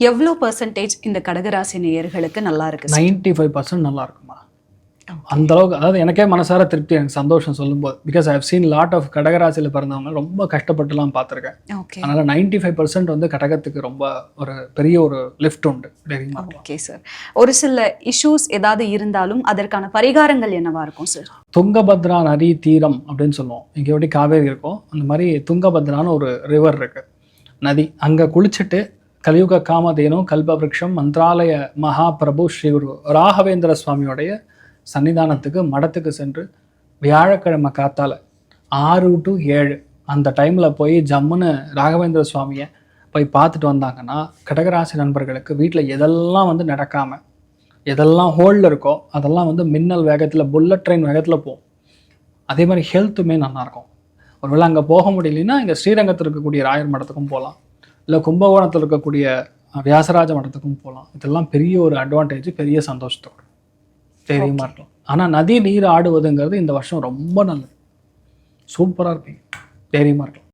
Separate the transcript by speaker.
Speaker 1: எவ்வளோ பெர்சன்டேஜ் இந்த கடகராசி நேயர்களுக்கு நல்லா இருக்கு சார்?
Speaker 2: 95% நல்லா இருக்குமா. அந்த அளவுக்கு, அதாவது எனக்கே மனசார திருப்தி, எனக்கு சந்தோஷம் சொல்லும்போது. Because I have seen lot of கடகராசியில் பிறந்தவங்க ரொம்ப கஷ்டப்பட்டுலாம் பார்த்துருக்கேன். அதனால 95% வந்து கடகத்துக்கு ரொம்ப ஒரு பெரிய ஒரு லிஃப்ட் உண்டு.
Speaker 1: Okay sir. ஒரு சில இஷ்யூஸ் ஏதாவது இருந்தாலும் அதற்கான பரிகாரங்கள் என்னவா இருக்கும் சார்?
Speaker 2: துங்கபத்ரா நதி தீரம் அப்படின்னு சொல்லுவோம். இங்கே எப்படி காவேரி இருக்கும், அந்த மாதிரி துங்கபத்ரான்னு ஒரு ரிவர் இருக்கு, நதி. அங்கே குளிச்சுட்டு கலியுக காமதேனு கல்பவருஷம் மந்திராலய மகாபிரபு ஸ்ரீ குரு ராகவேந்திர சுவாமியோடைய சன்னிதானத்துக்கு மடத்துக்கு சென்று வியாழக்கிழமை காத்தால 6 to 7 அந்த டைமில் போய் ஜம்முன்னு ராகவேந்திர சுவாமியை போய் பார்த்துட்டு வந்தாங்கன்னா கடகராசி நண்பர்களுக்கு வீட்டில் எதெல்லாம் வந்து நடக்காமல் எதெல்லாம் ஹோல்டில் இருக்கோ அதெல்லாம் வந்து மின்னல் வேகத்தில், புல்லட் ட்ரெயின் வேகத்தில் போகும். அதே மாதிரி ஹெல்த்துமே நல்லாயிருக்கும். ஒருவேளை அங்கே போக முடியலன்னா இங்கே ஸ்ரீரங்கத்தில் இருக்கக்கூடிய ராயர் மடத்துக்கும் போகலாம், இல்லை கும்பகோணத்தில் இருக்கக்கூடிய வியாசராஜ மடத்துக்கும் போகலாம். இதெல்லாம் பெரிய ஒரு அட்வான்டேஜ், பெரிய சந்தோஷத்தோடு தைரியமாக இருக்கலாம். ஆனால் நதி நீர் ஆடுவதுங்கிறது இந்த வருஷம் ரொம்ப நல்லது. சூப்பராக இருப்பீங்க, தைரியமாக இருக்கலாம்.